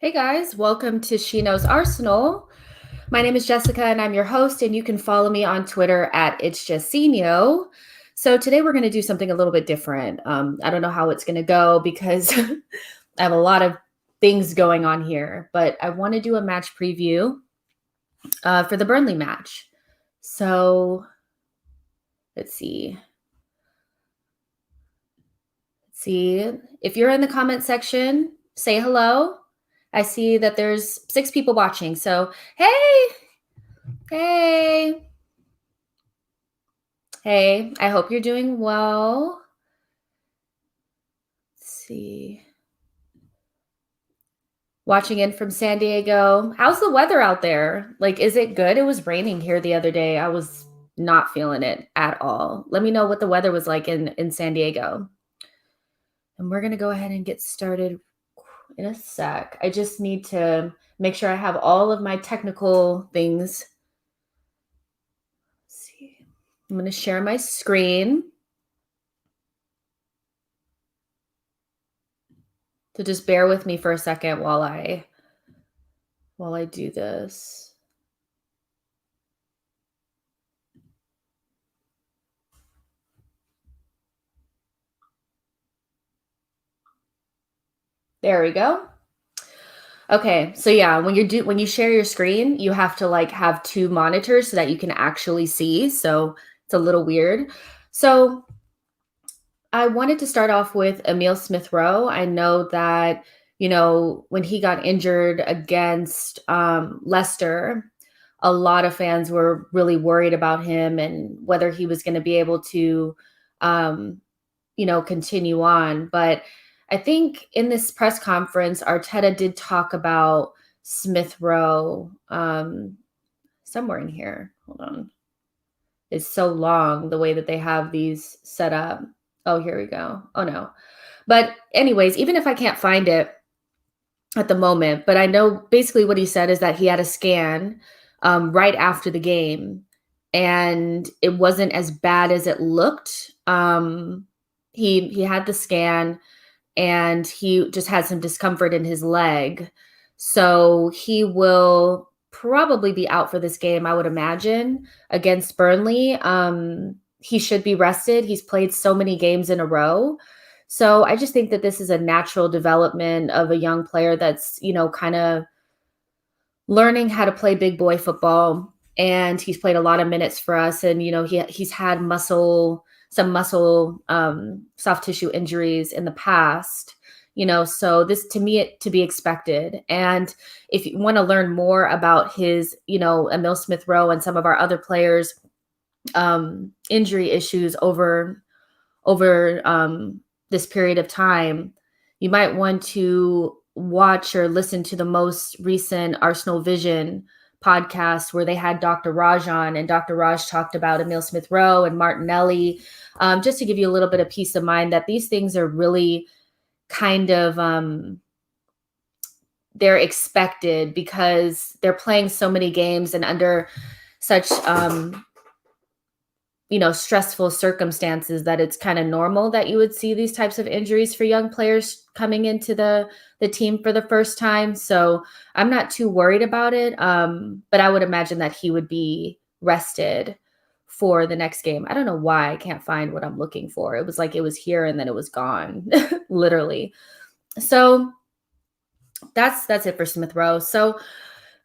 Hey guys, welcome to She Knows Arsenal. My name is Jessica and I'm your host, and you can follow me on Twitter at It's JESSINHO. So today we're going to do something a little bit different. I don't know how it's going to go because I have a lot of things going on here, but I want to do a match preview for the Burnley match. So let's see. If you're in the comment section, say hello. I see that there's 6 people watching. So, hey, I hope you're doing well. Let's see. Watching in from San Diego. How's the weather out there? Like, is it good? It was raining here the other day. I was not feeling it at all. Let me know what the weather was like in San Diego. And we're going to go ahead and get started in a sec. I just need to make sure I have all of my technical things. Let's see. I'm going to share my screen. So just bear with me for a second while I do this. There we go. Okay, so yeah, when you share your screen, you have to like have 2 monitors so that you can actually see. So it's a little weird. So I wanted to start off with Emile Smith Rowe. I know that, when he got injured against Leicester, a lot of fans were really worried about him and whether he was going to be able to, um, continue on. But I think in this press conference, Arteta did talk about Smith Rowe somewhere in here. Hold on. It's so long the way that they have these set up. Oh, here we go. Oh, no. But anyways, even if I can't find it at the moment, but I know basically what he said is that he had a scan right after the game and it wasn't as bad as it looked. He had the scan and he just had some discomfort in his leg. So he will probably be out for this game, I would imagine, against Burnley. He should be rested. He's played so many games in a row. So I just think that this is a natural development of a young player that's, kind of learning how to play big boy football. And he's played a lot of minutes for us. And, he's had some muscle soft tissue injuries in the past, so this to me it to be expected. And if you want to learn more about his, Emile Smith Rowe and some of our other players injury issues over this period of time, you might want to watch or listen to the most recent Arsenal Vision podcast where they had Dr. Raj on, and Dr. Raj talked about Emile Smith Rowe and Martinelli, just to give you a little bit of peace of mind that these things are really kind of they're expected because they're playing so many games and under such stressful circumstances that it's kind of normal that you would see these types of injuries for young players coming into the team for the first time. So I'm not too worried about it. But I would imagine that he would be rested for the next game. I don't know why I can't find what I'm looking for. It was like it was here and then it was gone, literally. So that's it for Smith Rowe. So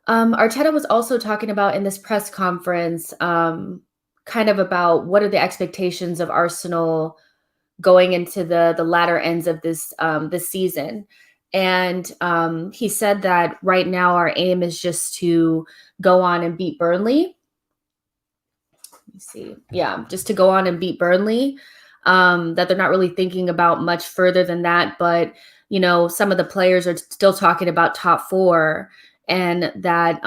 Arteta was also talking about in this press conference, kind of about what are the expectations of Arsenal going into the latter ends of this season. And he said that right now our aim is just to go on and beat Burnley. Let me see. Yeah, just to go on and beat Burnley. That they're not really thinking about much further than that. But, some of the players are still talking about top 4 and that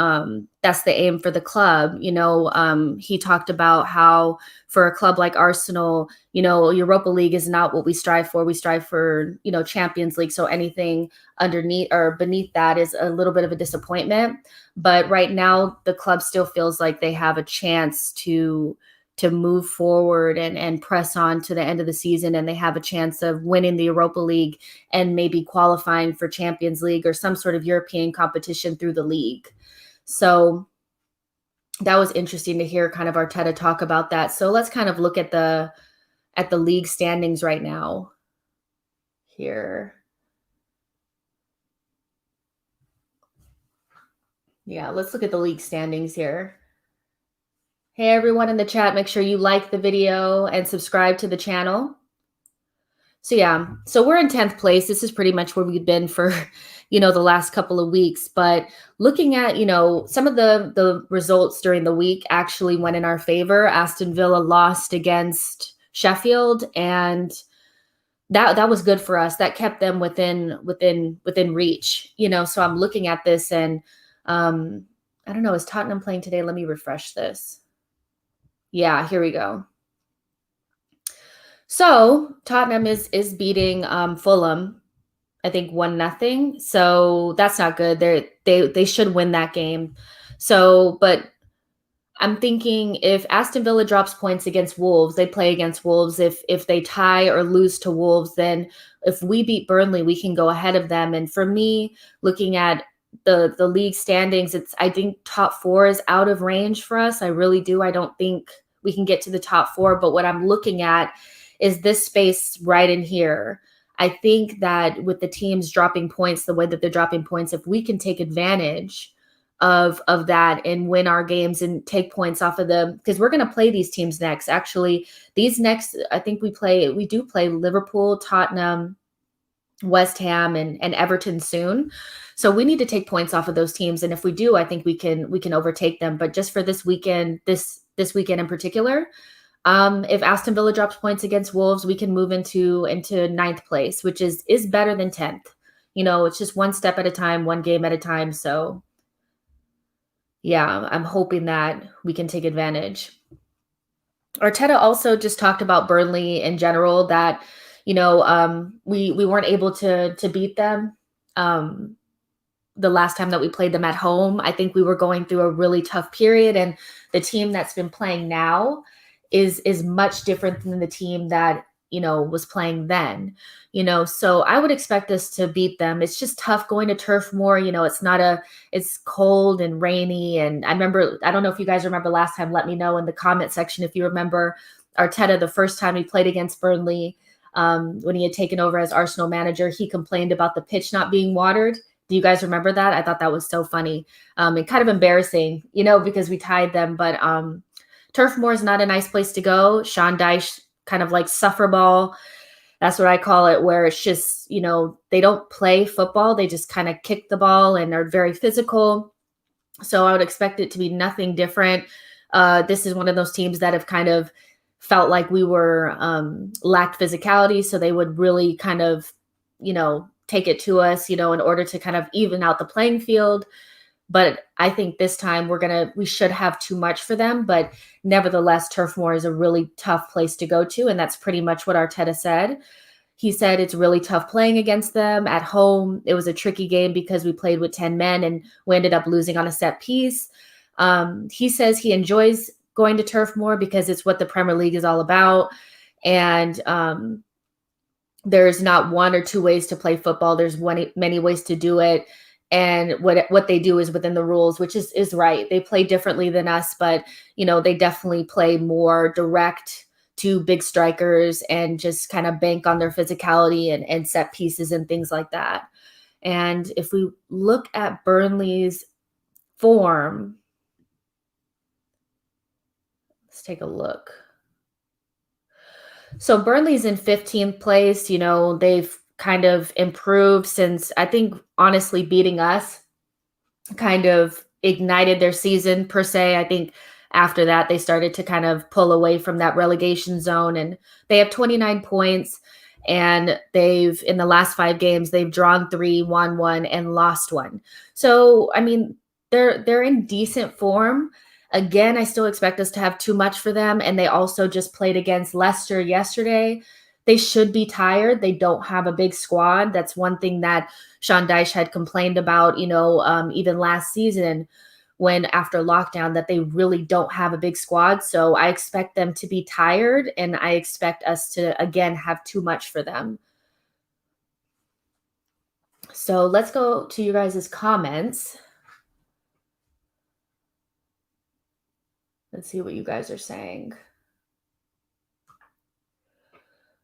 that's the aim for the club. He talked about how for a club like Arsenal, Europa League is not what we strive for. We strive for, Champions League. So anything underneath or beneath that is a little bit of a disappointment. But right now, the club still feels like they have a chance to to move forward and press on to the end of the season, and they have a chance of winning the Europa League and maybe qualifying for Champions League or some sort of European competition through the league. So that was interesting to hear kind of Arteta talk about that. So let's kind of look at the league standings right now here. Yeah, let's look at the league standings here. Hey, everyone in the chat, make sure you like the video and subscribe to the channel. So yeah, so we're in 10th place. This is pretty much where we've been for, the last couple of weeks. But looking at, some of the results during the week actually went in our favor. Aston Villa lost against Sheffield, and that was good for us. That kept them within reach, So I'm looking at this and I don't know, is Tottenham playing today? Let me refresh this. Yeah, here we go. So Tottenham is beating Fulham, I think 1-0. So that's not good. They should win that game. So, but I'm thinking if Aston Villa drops points against Wolves, they play against Wolves. If they tie or lose to Wolves, then if we beat Burnley, we can go ahead of them. And for me, looking at the league standings, I think top 4 is out of range for us. I really do. I don't think we can get to the top 4. But what I'm looking at is this space right in here. I think that with the teams dropping points the way that they're dropping points, if we can take advantage of that and win our games and take points off of them, because we're going to play these teams next. Actually, these next, I think we do play Liverpool, Tottenham, West Ham, and Everton soon. So we need to take points off of those teams. And if we do, I think we can overtake them. But just for this weekend, this weekend in particular, if Aston Villa drops points against Wolves, we can move into 9th place, which is better than 10th. It's just one step at a time, one game at a time. So yeah, I'm hoping that we can take advantage. Arteta also just talked about Burnley in general, that, we weren't able to beat them the last time that we played them at home. I think we were going through a really tough period, and the team that's been playing now is much different than the team that, was playing then, so I would expect us to beat them. It's just tough going to Turf Moor. It's cold and rainy. And I don't know if you guys remember last time, let me know in the comment section if you remember Arteta, the first time he played against Burnley, when he had taken over as Arsenal manager, he complained about the pitch not being watered. Do you guys remember that? I thought that was so funny and kind of embarrassing, because we tied them. But Turf Moor is not a nice place to go. Sean Dyche kind of like suffer ball. That's what I call it, where it's just, they don't play football. They just kind of kick the ball and are very physical. So I would expect it to be nothing different. This is one of those teams that have kind of felt like we were lacked physicality. So they would really kind of, take it to us, in order to kind of even out the playing field. But I think this time we should have too much for them. But nevertheless, Turf Moor is a really tough place to go to. And that's pretty much what Arteta said. He said it's really tough playing against them at home. It was a tricky game because we played with 10 men and we ended up losing on a set piece. He says he enjoys going to Turf Moor because it's what the Premier League is all about. And there's not one or two ways to play football. There's many ways to do it. And what they do is within the rules, which is right. They play differently than us, but, they definitely play more direct to big strikers and just kind of bank on their physicality and set pieces and things like that. And if we look at Burnley's form, let's take a look. So Burnley's in 15th place. They've kind of improved since, I think, honestly, beating us kind of ignited their season per se. I think after that, they started to kind of pull away from that relegation zone, and they have 29 points. And in the last 5 games, they've drawn 3, won 1, and lost 1. So, I mean, they're in decent form. Again, I still expect us to have too much for them. And they also just played against Leicester yesterday. They should be tired. They don't have a big squad. That's one thing that Sean Dyche had complained about, even last season, when after lockdown that they really don't have a big squad. So I expect them to be tired, and I expect us to, again, have too much for them. So let's go to you guys' comments. Let's see what you guys are saying.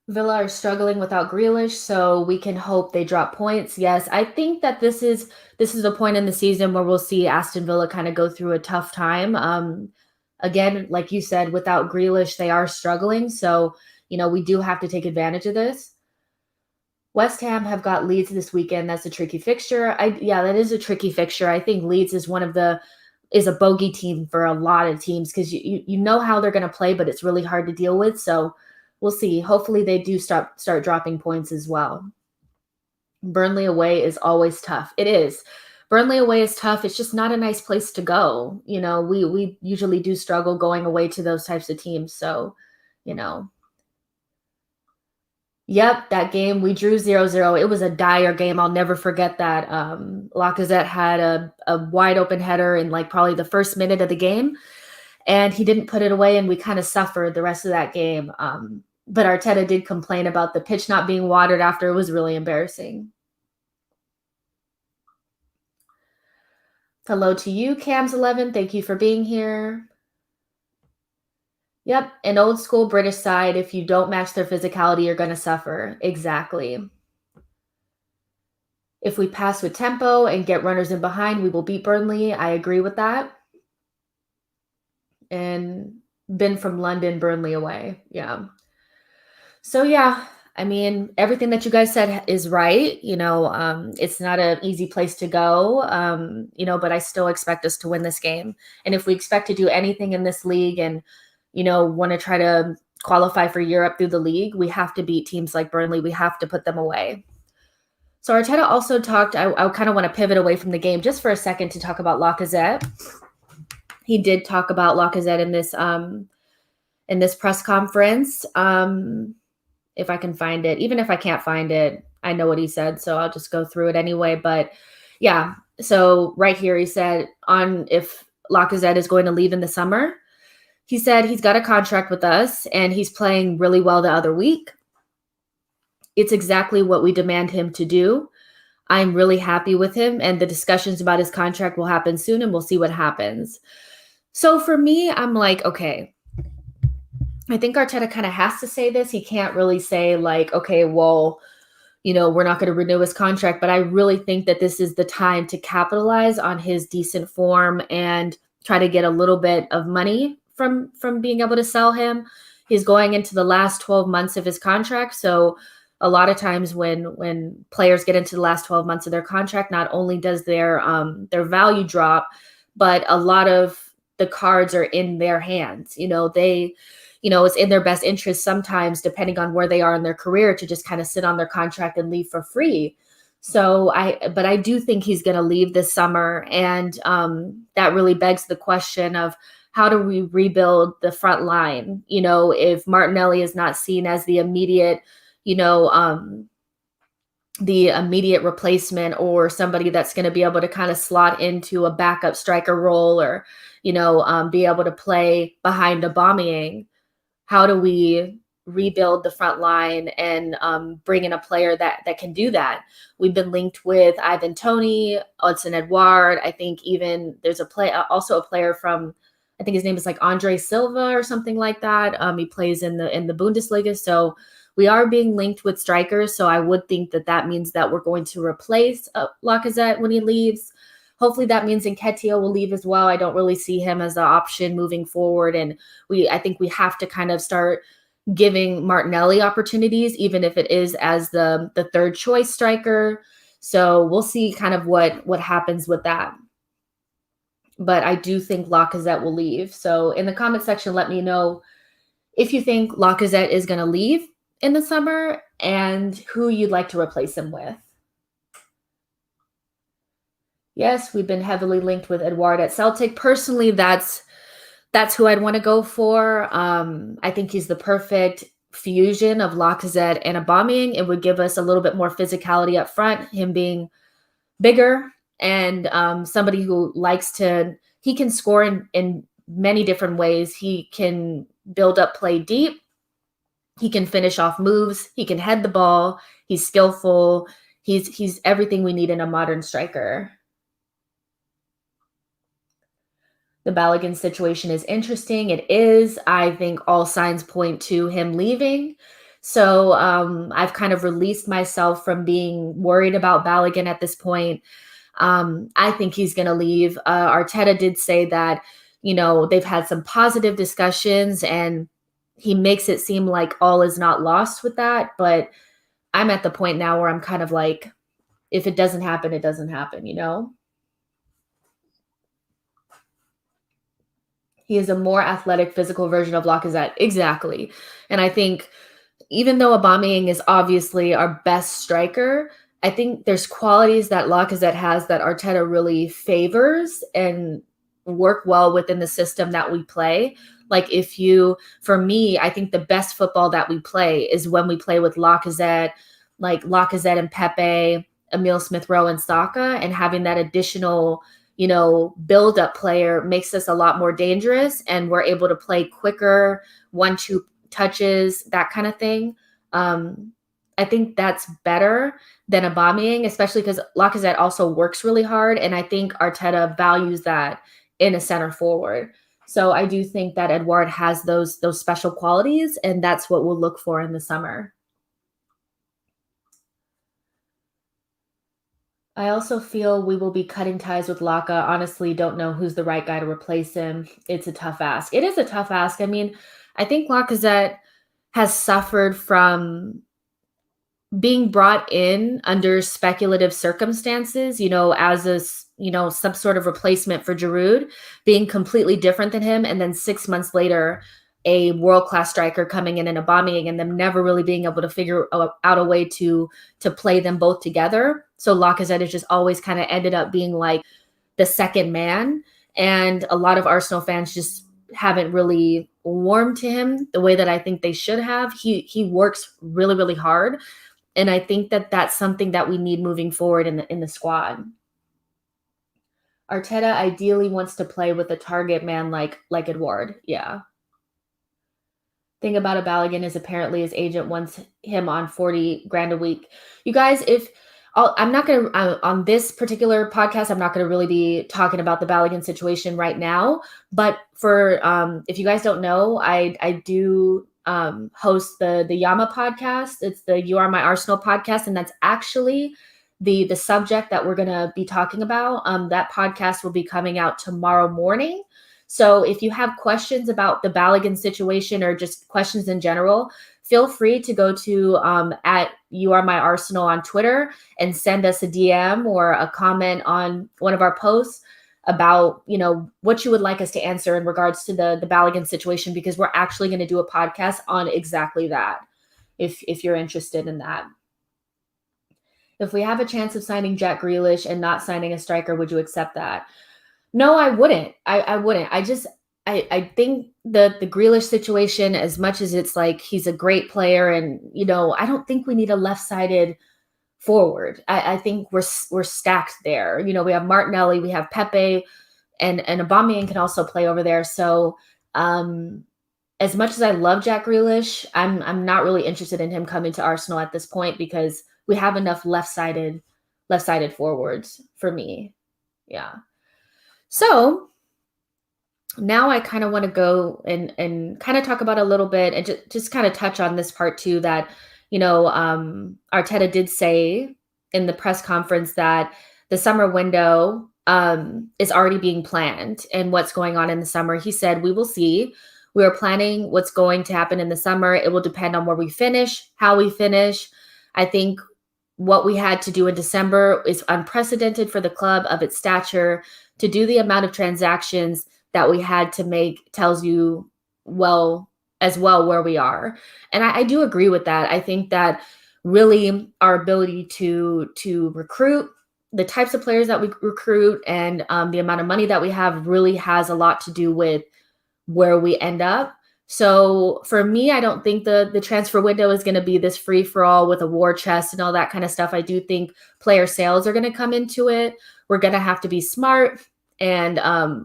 Villa are struggling without Grealish, so we can hope they drop points. Yes, I think that this is the point in the season where we'll see Aston Villa kind of go through a tough time. Again, like you said, without Grealish, they are struggling. So, we do have to take advantage of this. West Ham have got Leeds this weekend. That's a tricky fixture. Yeah, that is a tricky fixture. I think Leeds is is a bogey team for a lot of teams because you know how they're going to play, but it's really hard to deal with. So we'll see. Hopefully they do start dropping points as well. Burnley away is always tough. It is. Burnley away is tough. It's just not a nice place to go. We usually do struggle going away to those types of teams. So, Yep, that game we drew 0-0. It was a dire game. I'll never forget that. Lacazette had a wide open header in like probably the first minute of the game, and he didn't put it away, and we kind of suffered the rest of that game. But Arteta did complain about the pitch not being watered after. It was really embarrassing. Hello to you, Cams11. Thank you for being here. Yep, an old school British side. If you don't match their physicality, you're going to suffer. Exactly. If we pass with tempo and get runners in behind, we will beat Burnley. I agree with that. And been from London, Burnley away. Yeah. So, yeah, I mean, everything that you guys said is right. It's not an easy place to go, but I still expect us to win this game. And if we expect to do anything in this league and, want to try to qualify for Europe through the league, we have to beat teams like Burnley. We have to put them away. So Arteta also talked, I kind of want to pivot away from the game just for a second to talk about Lacazette. He did talk about Lacazette in this press conference. If I can find it, even if I can't find it, I know what he said, so I'll just go through it anyway. But yeah, so right here he said if Lacazette is going to leave in the summer, he said he's got a contract with us and he's playing really well the other week. It's exactly what we demand him to do. I'm really happy with him, and the discussions about his contract will happen soon, and we'll see what happens. So for me, I'm like, okay, I think Arteta kind of has to say this. He can't really say like, okay, well, we're not going to renew his contract, but I really think that this is the time to capitalize on his decent form and try to get a little bit of money from being able to sell him. He's going into the last 12 months of his contract. So a lot of times when players get into the last 12 months of their contract, not only does their value drop, but a lot of the cards are in their hands. It's in their best interest sometimes, depending on where they are in their career, to just kind of sit on their contract and leave for free. So I do think he's going to leave this summer. And that really begs the question of, how do we rebuild the front line? If Martinelli is not seen as the immediate, replacement, or somebody that's going to be able to kind of slot into a backup striker role, or, be able to play behind Aubameyang, how do we rebuild the front line and bring in a player that can do that? We've been linked with Ivan Toney, Hudson Edouard. I think even there's a player from, I think his name is like Andre Silva or something like that. He plays in the Bundesliga. So we are being linked with strikers. So I would think that means that we're going to replace Lacazette when he leaves. Hopefully that means Nketiah will leave as well. I don't really see him as an option moving forward. And I think we have to kind of start giving Martinelli opportunities, even if it is as the third choice striker. So we'll see kind of what happens with that. But I do think Lacazette will leave. So in the comment section, let me know if you think Lacazette is going to leave in the summer and who you'd like to replace him with. Yes, we've been heavily linked with Edouard at Celtic. Personally, that's who I'd want to go for. I think he's the perfect fusion of Lacazette and Aubameyang. It would give us a little bit more physicality up front, him being bigger and somebody who likes to he can score in many different ways. He can build up play deep. He can finish off moves. He can head the ball. He's skillful. He's everything we need in a modern striker. The Balogun situation is interesting. It is. I think all signs point to him leaving. So I've kind of released myself from being worried about Balogun at this point. I think he's going to leave. Arteta did say that, they've had some positive discussions, and he makes it seem like all is not lost with that. But I'm at the point now where I'm kind of like, if it doesn't happen, it doesn't happen, He is a more athletic, physical version of Lacazette. Exactly. And I think even though Aubameyang is obviously our best striker, I think there's qualities that Lacazette has that Arteta really favors and work well within the system that we play. Like for me, I think the best football that we play is when we play with Lacazette, like Lacazette and Pepe, Emile Smith-Rowe and Saka, and having that additional build-up player makes us a lot more dangerous, and we're able to play quicker, 1-2 touches, that kind of thing. I think that's better than Aubameyang, especially because Lacazette also works really hard, and I think Arteta values that in a center forward. So I do think that Edouard has those special qualities, and that's what we'll look for in the summer. I also feel we will be cutting ties with Laka. Honestly, don't know who's the right guy to replace him. It's a tough ask. It is a tough ask. I mean, I think Lacazette has suffered from being brought in under speculative circumstances, as some sort of replacement for Giroud, being completely different than him. And then 6 months later, a world-class striker coming in and Aubameyang, and them never really being able to figure out a way to play them both together. So Lacazette has just always kind of ended up being like the second man. And a lot of Arsenal fans just haven't really warmed to him the way that I think they should have. He works really, really hard. And I think that that's something that we need moving forward in the squad. Arteta ideally wants to play with a target man like Edouard. Yeah. Thing about a Balogun is apparently his agent wants him on 40 grand a week. You guys, I'm not going to, on this particular podcast, I'm not going to really be talking about the Balogun situation right now. But for, if you guys don't know, I do host the Yama podcast. It's the You Are My Arsenal podcast. And that's actually the subject that we're going to be talking about. That podcast will be coming out tomorrow morning. So if you have questions about the Balogun situation or just questions in general, feel free to go to at You Are My Arsenal on Twitter and send us a DM or a comment on one of our posts about, what you would like us to answer in regards to the Balogun situation, because we're actually going to do a podcast on exactly that, if you're interested in that. If we have a chance of signing Jack Grealish and not signing a striker, would you accept that? No, I wouldn't. I wouldn't. I think the Grealish situation, as much as it's like he's a great player, and I don't think we need a left-sided forward. I think we're stacked there. We have Martinelli, we have Pepe, and Aubameyang can also play over there. So as much as I love Jack Grealish, I'm not really interested in him coming to Arsenal at this point, because we have enough left-sided forwards for me. Yeah. So now I kind of want to go and kind of talk about a little bit and just kind of touch on this part too, that, Arteta did say in the press conference that the summer window is already being planned, and what's going on in the summer. He said, we will see. We are planning what's going to happen in the summer. It will depend on where we finish, how we finish. I think what we had to do in December is unprecedented for the club of its stature. To do the amount of transactions that we had to make tells you as well where we are. And I do agree with that. I think that really our ability to recruit, the types of players that we recruit, and the amount of money that we have really has a lot to do with where we end up. So for me, I don't think the transfer window is going to be this free for all with a war chest and all that kind of stuff. I do think player sales are going to come into it. We're going to have to be smart and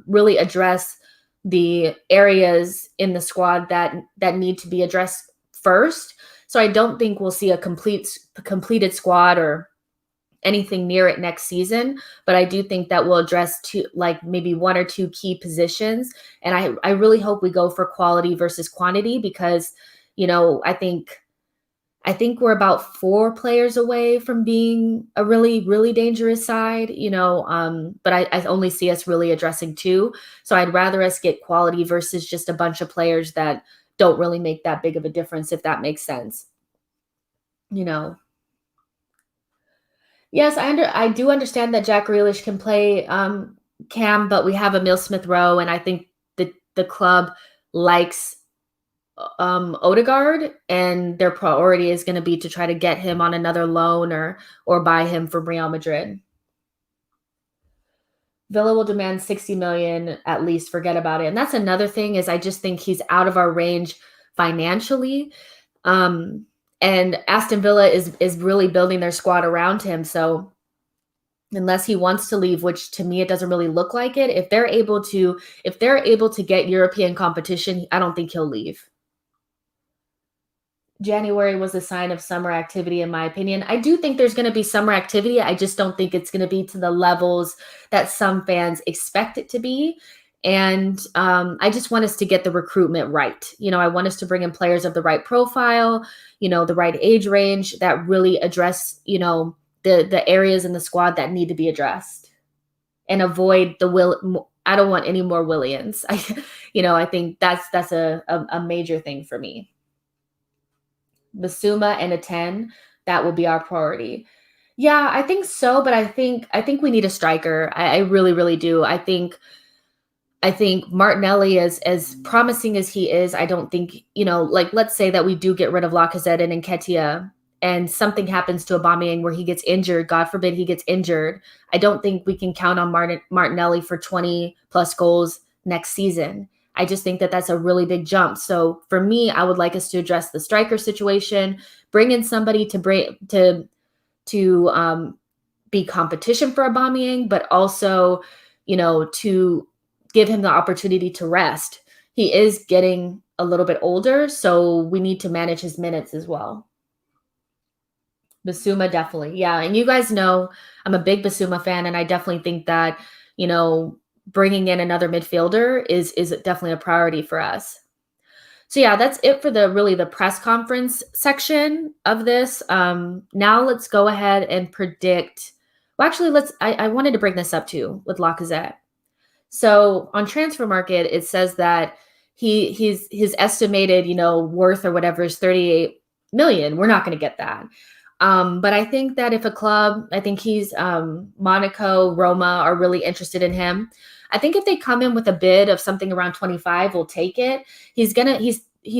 really address the areas in the squad that need to be addressed first. So I don't think we'll see a completed squad or anything near it next season, but I do think that we'll address maybe one or two key positions. And I really hope we go for quality versus quantity, because, I think we're about 4 players away from being a really, really dangerous side, but I only see us really addressing 2. So I'd rather us get quality versus just a bunch of players that don't really make that big of a difference, if that makes sense. Yes, I do understand that Jack Grealish can play Cam, but we have Emile Smith-Rowe, and I think the club likes Odegaard, and their priority is going to be to try to get him on another loan or buy him from Real Madrid. Villa will demand 60 million at least. Forget about it. And that's another thing, is I just think he's out of our range financially. And Aston Villa is really building their squad around him. So unless he wants to leave, which to me it doesn't really look like it, if they're able to get European competition, I don't think he'll leave. January was a sign of summer activity, in my opinion. I do think there's going to be summer activity. I just don't think it's going to be to the levels that some fans expect it to be. And I just want us to get the recruitment right. I want us to bring in players of the right profile, the right age range that really address, the areas in the squad that need to be addressed, and avoid I don't want any more Williams. I think that's a major thing for me. Basuma and a 10, that will be our priority. Yeah, I think so, but I think we need a striker. I really, really do. I think Martinelli, as promising as he is, I don't think, let's say that we do get rid of Lacazette and Nketiah, and something happens to Aubameyang where he gets injured, God forbid he gets injured. I don't think we can count on Martinelli for 20 plus goals next season. I just think that that's a really big jump. So for me, I would like us to address the striker situation, bring in somebody to be competition for Aubameyang, but also, to give him the opportunity to rest. He is getting a little bit older, so we need to manage his minutes as well. Basuma, definitely. Yeah, and you guys know I'm a big Basuma fan, and I definitely think that, bringing in another midfielder is definitely a priority for us. So yeah, that's it for the press conference section of this. Now let's go ahead and predict. Well, actually, I wanted to bring this up too with Lacazette. So on Transfer Market, it says that his estimated, worth or whatever is 38 million. We're not going to get that. But I think that if a club, I think he's Monaco, Roma are really interested in him. I think if they come in with a bid of something around 25, we'll take it. He's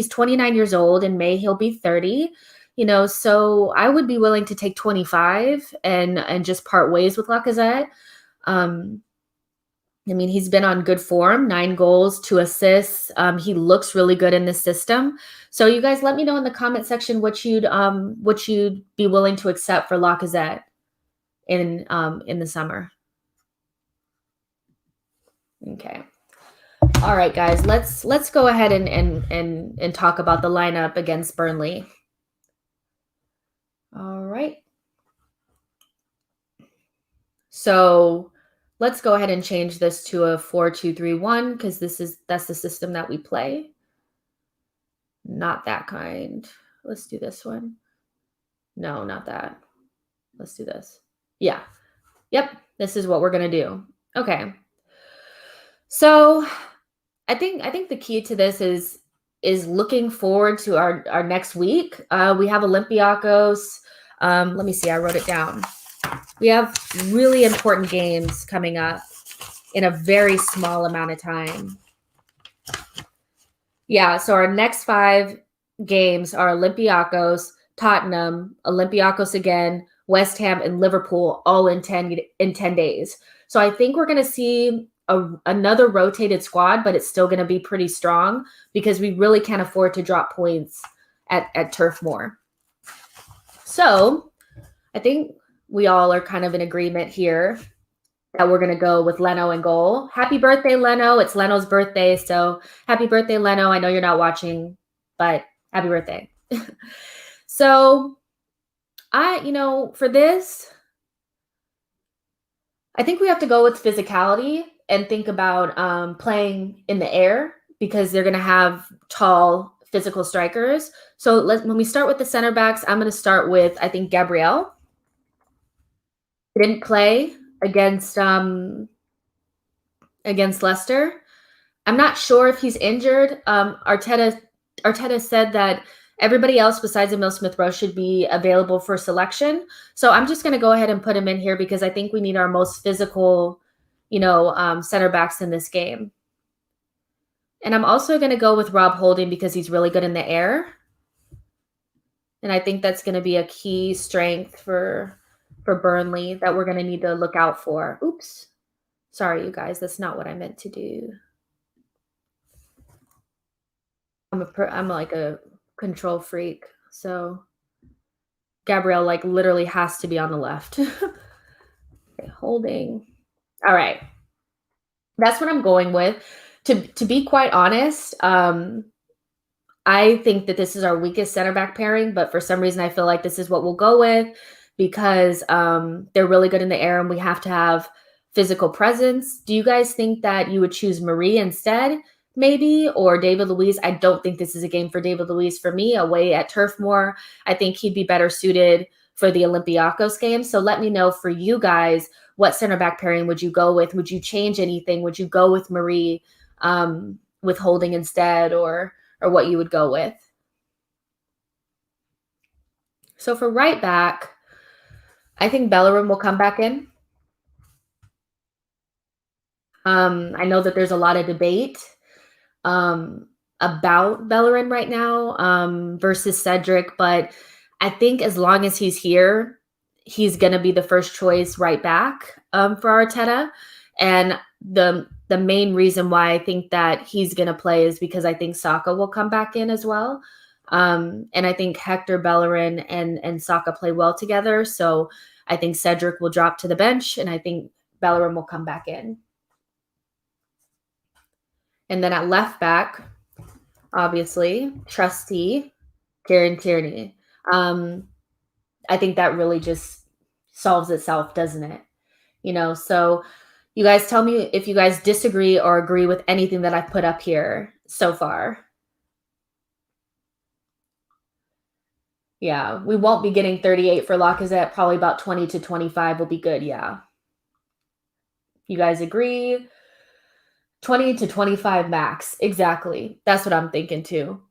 29 years old. In May, he'll be 30. So I would be willing to take 25 and just part ways with Lacazette. He's been on good form, 9 goals, 2 assists. He looks really good in this system. So you guys let me know in the comment section what you'd be willing to accept for Lacazette in the summer. Okay. All right, guys, let's go ahead and talk about the lineup against Burnley. All right. So let's go ahead and change this to a 4-2-3-1 because that's the system that we play. Not that kind. Let's do this one. No, not that. Let's do this. Yeah. Yep. This is what we're going to do. Okay. So I think the key to this is looking forward to our next week. We have Olympiacos. Let me see. I wrote it down. We have really important games coming up in a very small amount of time. Yeah, so our next 5 games are Olympiacos, Tottenham, Olympiacos again, West Ham, and Liverpool all in 10 days. So I think we're going to see another rotated squad, but it's still going to be pretty strong because we really can't afford to drop points at Turf Moor. So I think we all are kind of in agreement here that we're going to go with Leno in goal. Happy birthday, Leno. It's Leno's birthday. So happy birthday, Leno. I know you're not watching, but happy birthday. So for this, I think we have to go with physicality and think about playing in the air because they're going to have tall physical strikers. So when we start with the center backs, I'm going to start with, I think, Gabriel. He didn't play against Leicester. I'm not sure if he's injured. Arteta said that everybody else besides Emil Smith-Rowe should be available for selection. So I'm just going to go ahead and put him in here because I think we need our most physical, center backs in this game. And I'm also going to go with Rob Holding because he's really good in the air. And I think that's going to be a key strength for Burnley that we're going to need to look out for. Oops. Sorry, you guys. That's not what I meant to do. I'm like a control freak. So Gabriel literally has to be on the left. Okay, Holding. All right. That's what I'm going with. To be quite honest, I think that this is our weakest center back pairing, but for some reason I feel like this is what we'll go with because they're really good in the air and we have to have physical presence. Do you guys think that you would choose Marie instead, maybe, or David Luiz? I don't think this is a game for David Luiz. For me, away at Turf Moor, I think he'd be better suited for the Olympiacos game. So let me know for you guys, what center back pairing would you go with? Would you change anything? Would you go with Marie with Holding instead, or what you would go with? So for right back, I think Bellerin will come back in. I know that there's a lot of debate about Bellerin right now versus Cedric, but I think as long as he's here, he's going to be the first choice right back for Arteta. And the main reason why I think that he's going to play is because I think Saka will come back in as well. And I think Hector Bellerin and Saka play well together. So I think Cedric will drop to the bench and I think Bellerin will come back in. And then at left back, obviously, trustee, Kieran Tierney. I think that really just solves itself, doesn't it? So you guys tell me if you guys disagree or agree with anything that I've put up here so far. Yeah, we won't be getting 38 for Lacazette. Probably about 20 to 25 will be good, yeah. You guys agree? 20 to 25 max. Exactly. That's what I'm thinking too.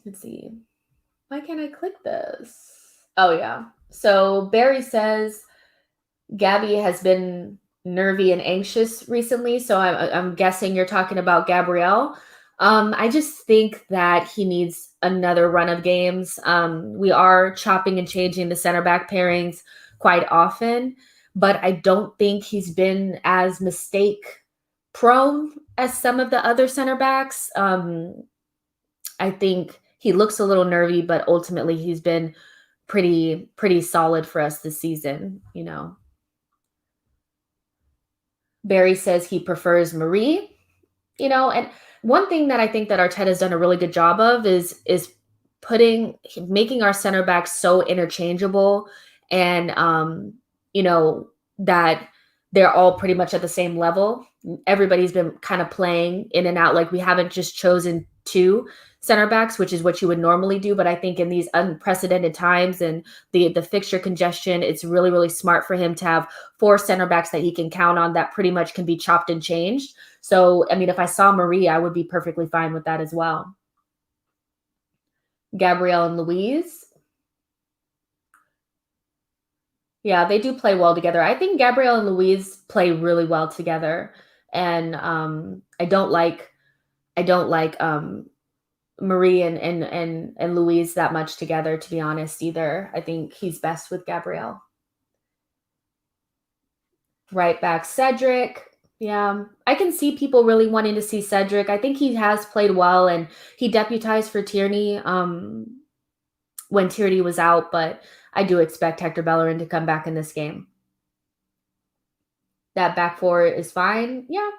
Let's see. Why can't I click this? Oh, yeah. So Barry says Gabby has been nervy and anxious recently. So I'm guessing you're talking about Gabriel. I just think that he needs another run of games. We are chopping and changing the center back pairings quite often, but I don't think he's been as mistake prone as some of the other center backs. I think he looks a little nervy, but ultimately he's been pretty solid for us this season, Barry says he prefers Marie, and one thing that I think that Arteta's done a really good job of is making our center backs so interchangeable and that they're all pretty much at the same level. Everybody's been kind of playing in and out. Like we haven't just chosen two center backs, which is what you would normally do. But I think in these unprecedented times and the fixture congestion, it's really, really smart for him to have four center backs that he can count on that pretty much can be chopped and changed. So, I mean, if I saw Marie, I would be perfectly fine with that as well. Gabriel and Luiz. Yeah, they do play well together. I think Gabriel and Luiz play really well together. And I don't like Marie and Luiz that much together, to be honest, either. I think he's best with Gabriel. Right back, Cedric. Yeah, I can see people really wanting to see Cedric. I think he has played well and he deputized for Tierney when Tierney was out, but I do expect Hector Bellerin to come back in this game. That back four is fine. Yeah.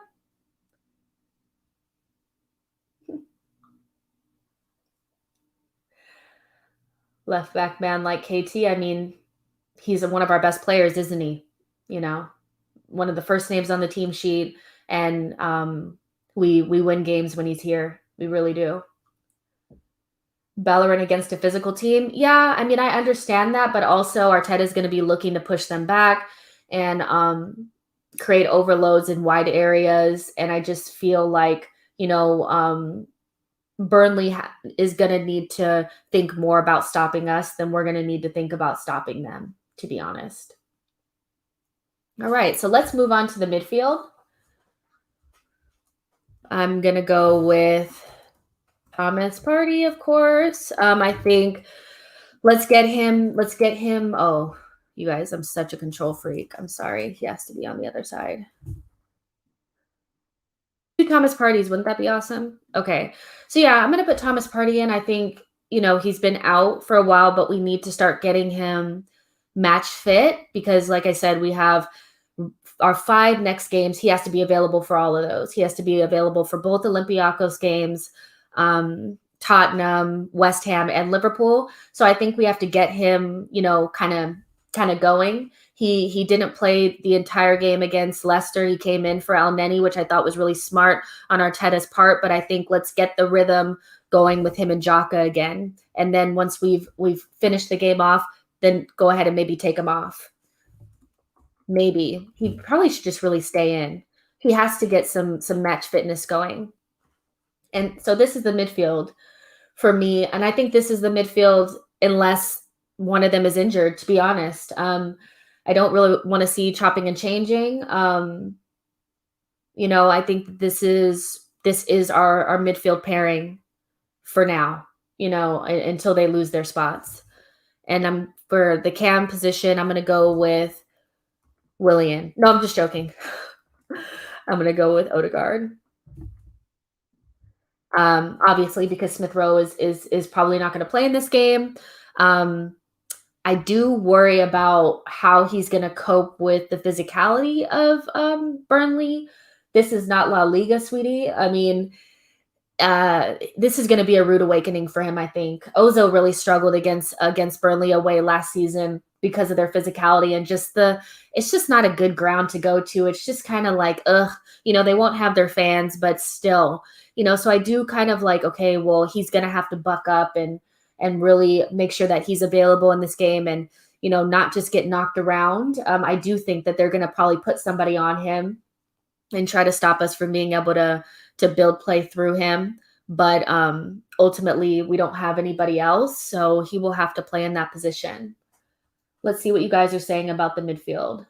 Left back man like KT, I mean, he's one of our best players, isn't he? You know, one of the first names on the team sheet, and we win games when he's here. We really do. Bellerin against a physical team. Yeah, I mean, I understand that, but also Arteta is going to be looking to push them back and create overloads in wide areas. And I just feel like, Burnley is going to need to think more about stopping us than we're going to need to think about stopping them, to be honest. All right, so let's move on to the midfield. I'm going to go with Thomas Partey, of course. I think let's get him. Oh, you guys, I'm such a control freak. I'm sorry. He has to be on the other side. 2 Thomas Parties, wouldn't that be awesome? Okay. So yeah, I'm going to put Thomas Partey in. I think, he's been out for a while, but we need to start getting him match fit because like I said, we have our 5 next games. He has to be available for all of those. He has to be available for both Olympiacos games, Tottenham, West Ham, and Liverpool. So I think we have to get him, kind of going. He didn't play the entire game against Leicester. He came in for El Neni, which I thought was really smart on Arteta's part. But I think let's get the rhythm going with him and Xhaka again. And then once we've finished the game off, then go ahead and maybe take him off. Maybe he probably should just really stay in. He has to get some match fitness going. And so this is the midfield for me. And I think this is the midfield unless one of them is injured, to be honest. I don't really want to see chopping and changing. I think this is our midfield pairing for now, until they lose their spots. And for the cam position, I'm going to go with Willian. No, I'm just joking. I'm going to go with Odegaard. Obviously, because Smith Rowe is probably not going to play in this game. I do worry about how he's going to cope with the physicality of Burnley. This is not La Liga, sweetie. I mean, this is going to be a rude awakening for him, I think. Ozil really struggled against Burnley away last season because of their physicality and it's just not a good ground to go to. It's just kind of like, they won't have their fans, but still, so I do kind of like, okay, well, he's going to have to buck up and really make sure that he's available in this game and, not just get knocked around. I do think that they're going to probably put somebody on him and try to stop us from being able to build play through him. But ultimately, we don't have anybody else, so he will have to play in that position. Let's see what you guys are saying about the midfield.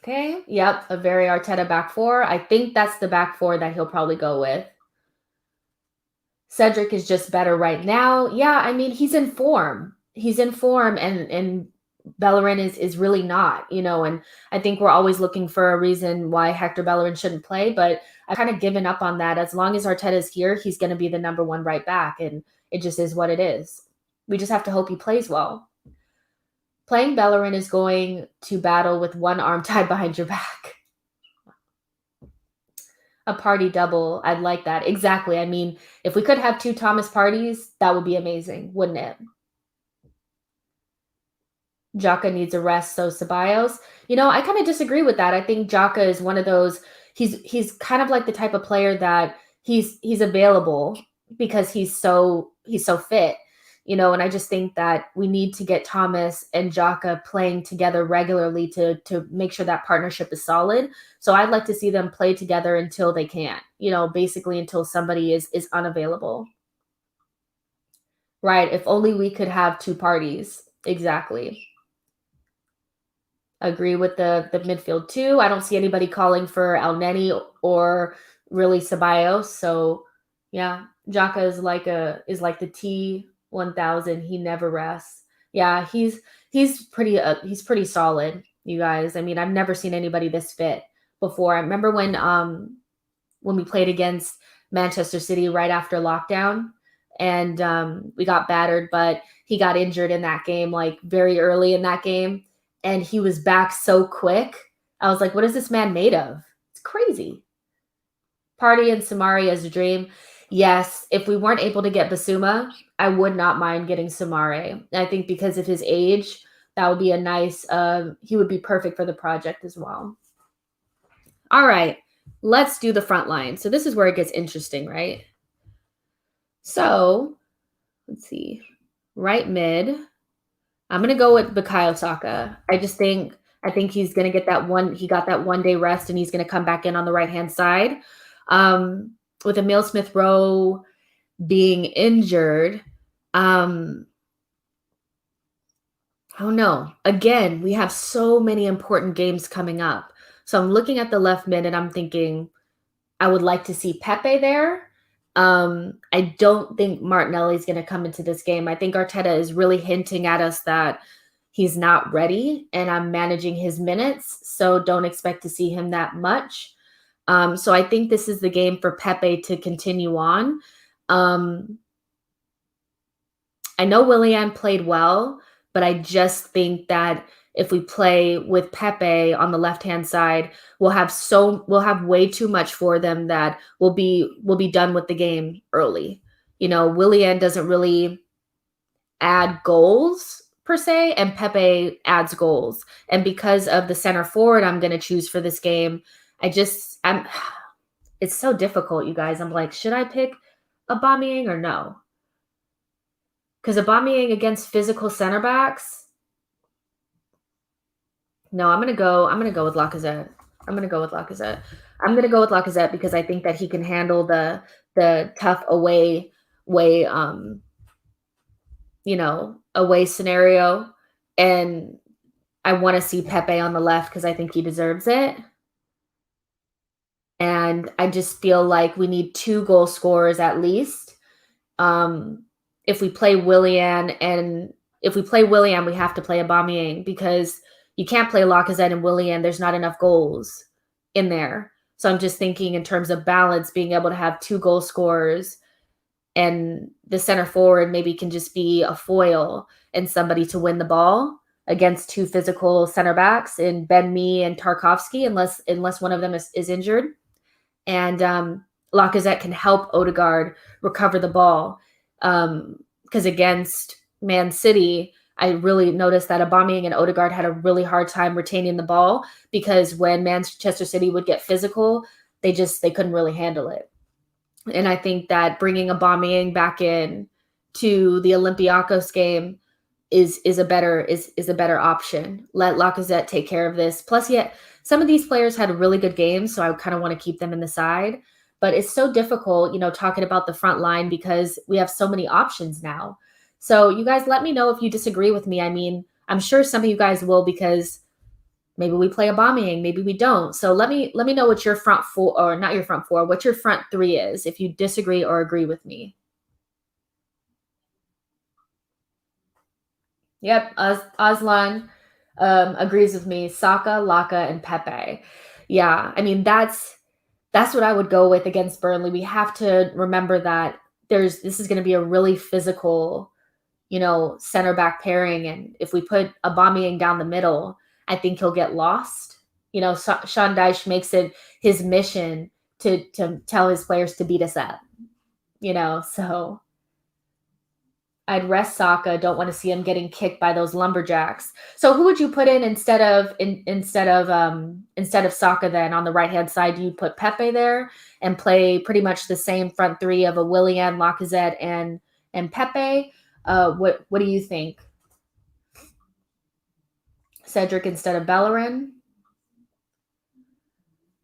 Okay, yep, a very Arteta back four. I think that's the back four that he'll probably go with. Cedric is just better right now. Yeah, I mean, he's in form. And Bellerin is really not, and I think we're always looking for a reason why Hector Bellerin shouldn't play, but I've kind of given up on that. As long as Arteta's here, he's going to be the number 1 right back, and it just is what it is. We just have to hope he plays well. Playing Bellerin is going to battle with one arm tied behind your back. A party double. I'd like that. Exactly. I mean, if we could have 2 Thomas Parties, that would be amazing, wouldn't it? Xhaka needs a rest, so Ceballos. I kind of disagree with that. I think Xhaka is one of those. He's kind of like the type of player that he's available because he's so fit. And I just think that we need to get Thomas and Xhaka playing together regularly to make sure that partnership is solid. So I'd like to see them play together until they can't, basically until somebody is unavailable. Right. If only we could have 2 parties. Exactly. Agree with the midfield too. I don't see anybody calling for El Neni or really Ceballos. So yeah, Xhaka is like the T1000. He never rests. Yeah, he's pretty solid, you guys. I mean, I've never seen anybody this fit before. I remember when we played against Manchester City right after lockdown, and we got battered, but he got injured in that game, like very early in that game, and he was back so quick. I was like, what is this man made of? It's crazy. Party and Samari as a dream. Yes, if we weren't able to get Basuma, I would not mind getting Samare. I think because of his age, that would be a nice, he would be perfect for the project as well. All right, let's do the front line. So this is where it gets interesting, right? So let's see. Right mid, I'm gonna go with Bukayo Saka. I think he's gonna get that one. He got that 1 day rest, and he's gonna come back in on the right hand side. With Emile Smith Rowe being injured, oh no! Again, we have so many important games coming up. So I'm looking at the left mid, and I'm thinking I would like to see Pepe there. I don't think Martinelli's going to come into this game. I think Arteta is really hinting at us that he's not ready, and I'm managing his minutes, so don't expect to see him that much. So I think this is the game for Pepe to continue on. I know Willian played well, but I just think that if we play with Pepe on the left-hand side, we'll have way too much for them that we'll be done with the game early. You know, Willian doesn't really add goals per se, and Pepe adds goals. And because of the center forward I'm going to choose for this game, it's so difficult, you guys. I'm like, should I pick Aubameyang or no? Because Aubameyang against physical center backs. No, I'm gonna go with Lacazette. I'm gonna go with Lacazette because I think that he can handle the tough away away scenario, and I want to see Pepe on the left because I think he deserves it. And I just feel like we need 2 goal scorers at least. If we play Willian, we have to play Aubameyang because you can't play Lacazette and Willian. There's not enough goals in there. So I'm just thinking in terms of balance, being able to have 2 goal scorers, and the center forward maybe can just be a foil and somebody to win the ball against 2 physical center backs in Ben Mee and Tarkowski, unless one of them is injured. And Lacazette can help Odegaard recover the ball. Because against Man City, I really noticed that Aubameyang and Odegaard had a really hard time retaining the ball because when Manchester City would get physical, they couldn't really handle it. And I think that bringing Aubameyang back in to the Olympiacos game is a better option. Let Lacazette take care of this. Plus, yet some of these players had really good games, so I kind of want to keep them in the side. But it's so difficult, talking about the front line because we have so many options now. So you guys let me know if you disagree with me. I mean, I'm sure some of you guys will because maybe we play Aubameyang, maybe we don't. So let me know what your front four, or not your front four, what your front 3 is if you disagree or agree with me. Yep, Aslan agrees with me. Saka, Laka, and Pepe. Yeah, I mean that's what I would go with against Burnley. We have to remember that this is going to be a really physical, center back pairing, and if we put Aubameyang down the middle, I think he'll get lost. Sean Dyche makes it his mission to tell his players to beat us up. So I'd rest Saka. Don't want to see him getting kicked by those lumberjacks. So who would you put in instead of Saka then on the right hand side? Do you put Pepe there and play pretty much the same front 3 of a Willian, Lacazette, and Pepe? What do you think? Cedric instead of Bellerin?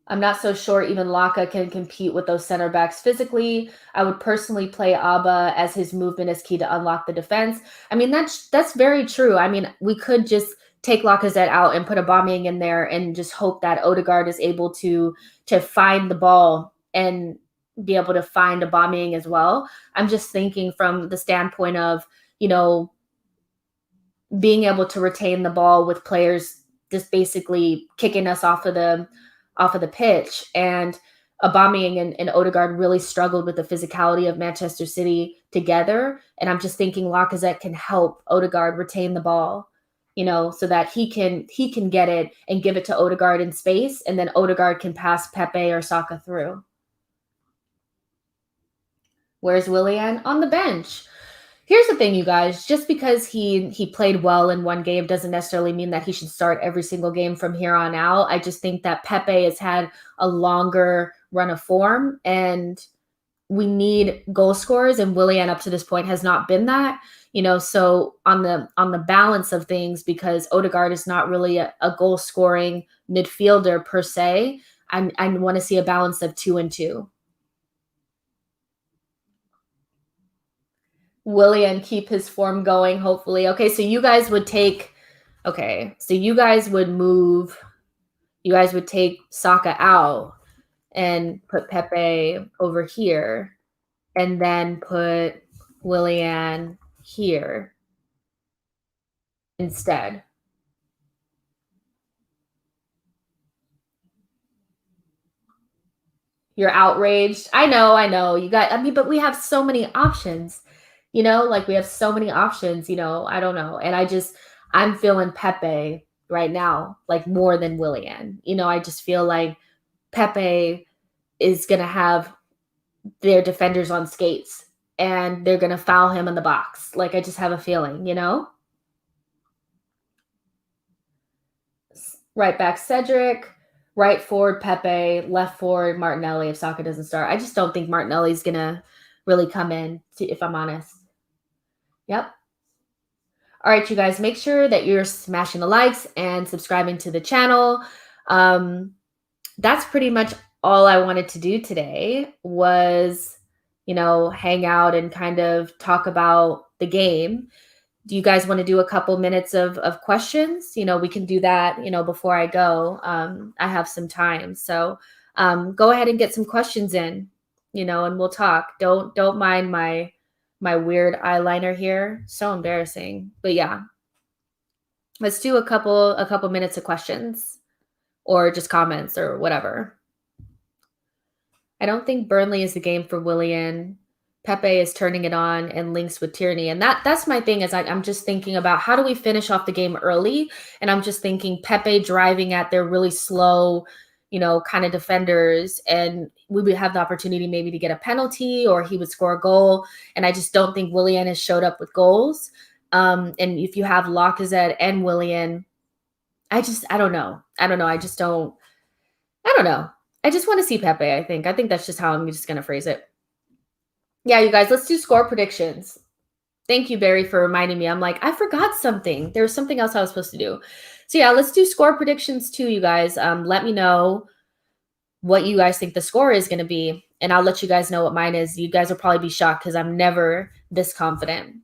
I'm not so sure even Laka can compete with those center backs physically. I would personally play Abba as his movement is key to unlock the defense. I mean, that's very true. I mean, we could just take Lacazette out and put Aubameyang in there and just hope that Odegaard is able to find the ball and be able to find Aubameyang as well. I'm just thinking from the standpoint of, being able to retain the ball with players just basically kicking us off of the pitch. And Aubameyang and Odegaard really struggled with the physicality of Manchester City together, and I'm just thinking Lacazette can help Odegaard retain the ball, so that he can get it and give it to Odegaard in space, and then Odegaard can pass Pepe or Saka through. Where's Willian? On the bench. Here's the thing, you guys. Just because he played well in one game doesn't necessarily mean that he should start every single game from here on out. I just think that Pepe has had a longer run of form, and we need goal scorers, and Willian up to this point has not been that. So on the balance of things, because Odegaard is not really a goal scoring midfielder per se, I want to see a balance of 2 and 2. Willian keep his form going, hopefully. Okay, so you guys would take you guys would take Saka out and put Pepe over here, and then put Willian here instead. You're outraged. I know. But we have so many options. We have so many options, I don't know. And I'm feeling Pepe right now, like more than Willian. I just feel like Pepe is going to have their defenders on skates, and they're going to foul him in the box. Like, I just have a feeling, Right back, Cedric. Right forward, Pepe. Left forward, Martinelli, if Saka doesn't start. I just don't think Martinelli's going to really come in, if I'm honest. Yep. All right, you guys, make sure that you're smashing the likes and subscribing to the channel. That's pretty much all I wanted to do today was, hang out and kind of talk about the game. Do you guys want to do a couple minutes of questions? We can do that, before I go. I have some time. So go ahead and get some questions in, and we'll talk. Don't mind my weird eyeliner here. So embarrassing. But yeah. Let's do a couple minutes of questions or just comments or whatever. I don't think Burnley is the game for Willian. Pepe is turning it on and links with Tierney. And that's my thing is I'm just thinking about how do we finish off the game early? And I'm just thinking Pepe driving at their really slow, kind of defenders, and we would have the opportunity maybe to get a penalty or he would score a goal. And I just don't think Willian has showed up with goals. And if you have Lacazette and Willian, I don't know. I don't know. I just want to see Pepe, I think. I think that's just how I'm just going to phrase it. Yeah, you guys, let's do score predictions. Thank you, Barry, for reminding me. I'm like, I forgot something. There was something else I was supposed to do. So yeah, let's do score predictions too, you guys. Let me know what you guys think the score is going to be, and I'll let you guys know what mine is. You guys will probably be shocked because I'm never this confident.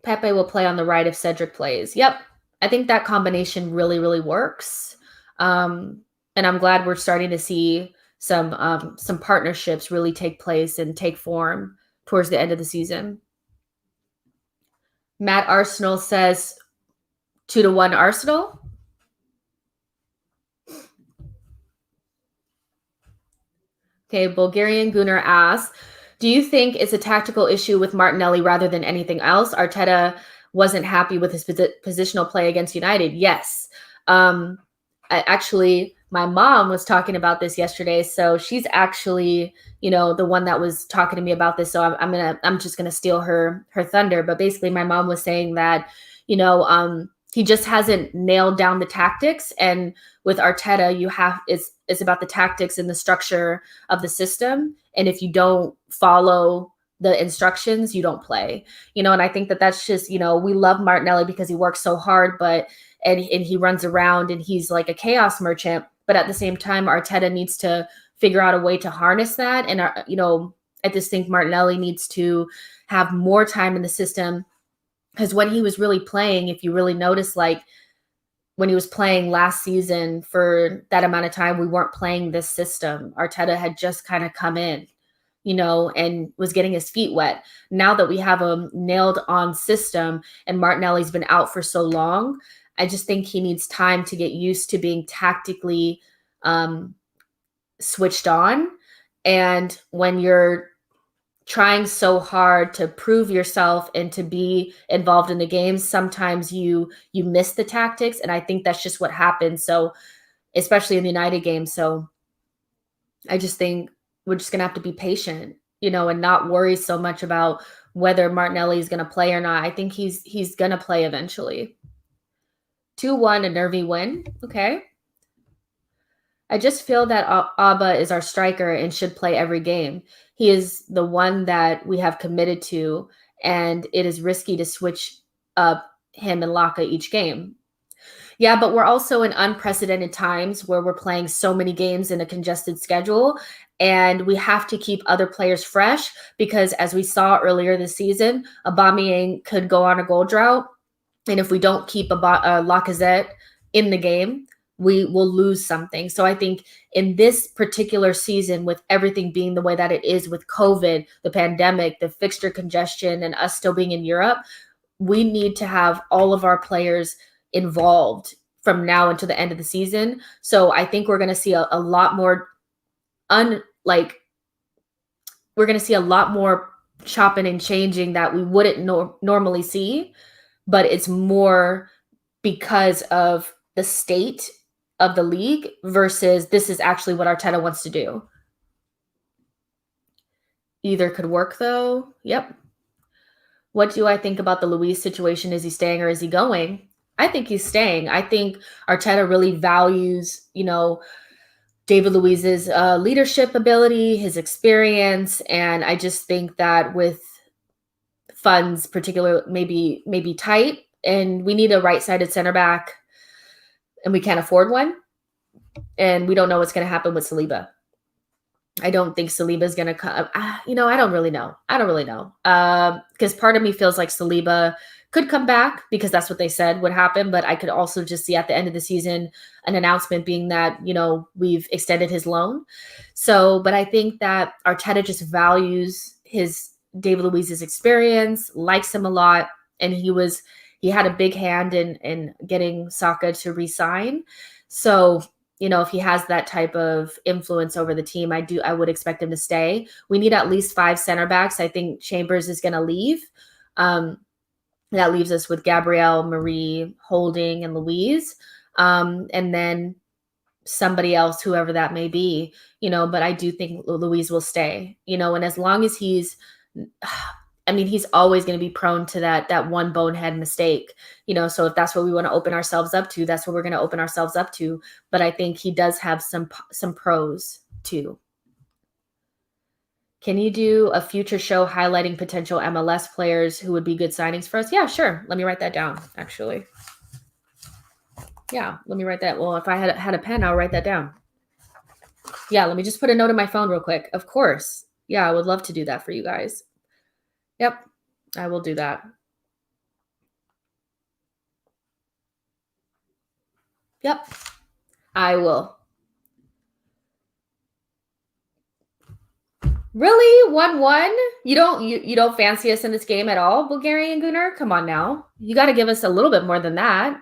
Pepe will play on the right if Cedric plays. Yep. I think that combination really, really works. And I'm glad we're starting to see some partnerships really take place and take form towards the end of the season. Matt Arsenal says 2-1 Arsenal. Okay, Bulgarian Gunnar asks, do you think it's a tactical issue with Martinelli rather than anything else? Arteta wasn't happy with his positional play against United. Yes. Actually, my mom was talking about this yesterday. So she's actually, the one that was talking to me about this. So I'm just going to steal her thunder. But basically my mom was saying that, he just hasn't nailed down the tactics. And with Arteta, it's about the tactics and the structure of the system. And if you don't follow the instructions, you don't play, and I think that's just, we love Martinelli because he works so hard, and he runs around and he's like a chaos merchant. But at the same time, Arteta needs to figure out a way to harness that. And, I just think Martinelli needs to have more time in the system, because when he was really playing, if you really notice, like when he was playing last season for that amount of time, we weren't playing this system. Arteta had just kind of come in, and was getting his feet wet. Now that we have a nailed on system and Martinelli's been out for so long, I just think he needs time to get used to being tactically switched on. And when you're trying so hard to prove yourself and to be involved in the game, sometimes you miss the tactics, and I think that's just what happens. So especially in the United game. So I just think we're just gonna have to be patient, and not worry so much about whether Martinelli is gonna play or not. I think he's gonna play eventually. 2-1, a nervy win. Okay. I just feel that Abba is our striker and should play every game. He is the one that we have committed to, and it is risky to switch up him and Laka each game. Yeah, but we're also in unprecedented times where we're playing so many games in a congested schedule, and we have to keep other players fresh because, as we saw earlier this season, Aubameyang could go on a goal drought, and if we don't keep Lacazette in the game, we will lose something. So I think in this particular season, with everything being the way that it is with COVID, the pandemic, the fixture congestion, and us still being in Europe, we need to have all of our players involved from now until the end of the season. So I think we're going to see a lot more we're going to see a lot more chopping and changing that we wouldn't normally see, but it's more because of the state of the league versus this is actually what Arteta wants to do. Either could work though. Yep. What do I think about the Luis situation? Is he staying or is he going? I think he's staying. I think Arteta really values, David Luiz's leadership ability, his experience, and I just think that with funds, particularly maybe tight, and we need a right-sided center back, and we can't afford one, and we don't know what's going to happen with Saliba. I don't think Saliba is going to come. I don't really know. Because part of me feels like Saliba could come back because that's what they said would happen. But I could also just see at the end of the season an announcement being that, we've extended his loan. So, but I think that Arteta just values his David Luiz's experience, likes him a lot. And he had a big hand in getting Saka to resign. So, if he has that type of influence over the team, I would expect him to stay. We need at least 5 center backs. I think Chambers is going to leave. That leaves us with Gabriel, Marie, Holding, and Louise. And then somebody else, whoever that may be, but I do think Louise will stay, and as long as he's always going to be prone to that one bonehead mistake, so if that's what we want to open ourselves up to, that's what we're going to open ourselves up to. But I think he does have some pros too. Can you do a future show highlighting potential MLS players who would be good signings for us? Yeah, sure. Let me write that down, actually. Yeah, let me write that. Well, if I had a pen, I'll write that down. Yeah, let me just put a note in my phone real quick. Of course. Yeah, I would love to do that for you guys. Yep, I will do that. Yep, I will. Really? 1-1? You don't fancy us in this game at all, Bulgarian Gunnar? Come on now. You got to give us a little bit more than that.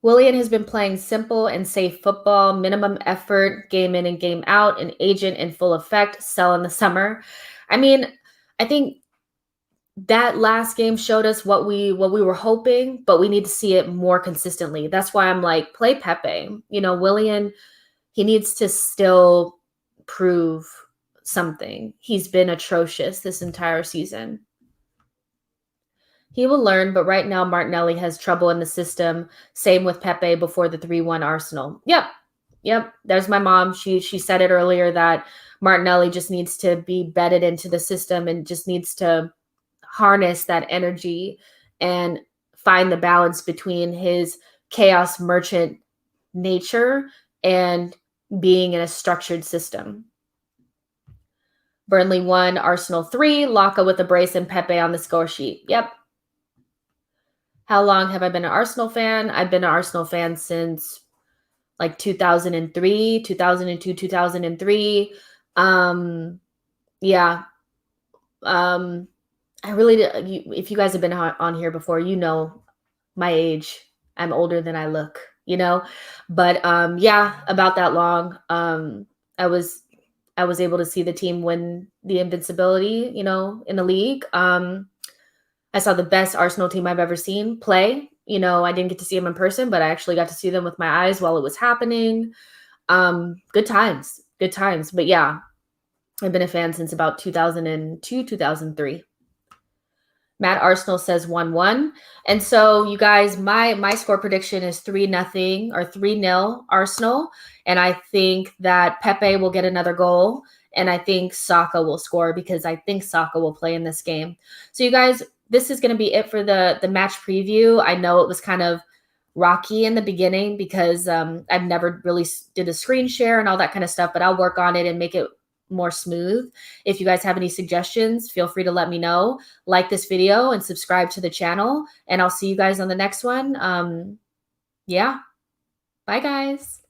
Willian has been playing simple and safe football, minimum effort, game in and game out, an agent in full effect, sell in the summer. I think that last game showed us what we were hoping, but we need to see it more consistently. That's why I'm like, play Pepe. Willian, he needs to still prove something. He's been atrocious this entire season. He will learn, but right now Martinelli has trouble in the system. Same with Pepe before the 3-1 Arsenal. Yep. There's my mom. She said it earlier that Martinelli just needs to be bedded into the system and just needs to harness that energy and find the balance between his chaos merchant nature and being in a structured system. Burnley 1, Arsenal 3, Laka with a brace and Pepe on the score sheet. Yep. How long have I been an Arsenal fan? I've been an Arsenal fan since like 2003, 2002, 2003. Yeah. I really, if you guys have been on here before, my age. I'm older than I look. you know? But yeah, about that long. I was I was able to see the team win the invincibility, you know, in the league. I saw the best Arsenal team I've ever seen play. You know, I didn't get to see them in person, but I actually got to see them with my eyes while it was happening. Good times, good times. But yeah, I've been a fan since about 2002, 2003. Matt Arsenal says 1-1. And so you guys, my score prediction is 3-0 or 3-0 Arsenal. And I think that Pepe will get another goal. And I think Saka will score because I think Saka will play in this game. So you guys, this is going to be it for the match preview. I know it was kind of rocky in the beginning because I've never really did a screen share and all that kind of stuff, but I'll work on it and make it more smooth. If you guys have any suggestions, feel free to let me know. Like this video and subscribe to the channel, and I'll see you guys on the next one. Yeah, bye guys.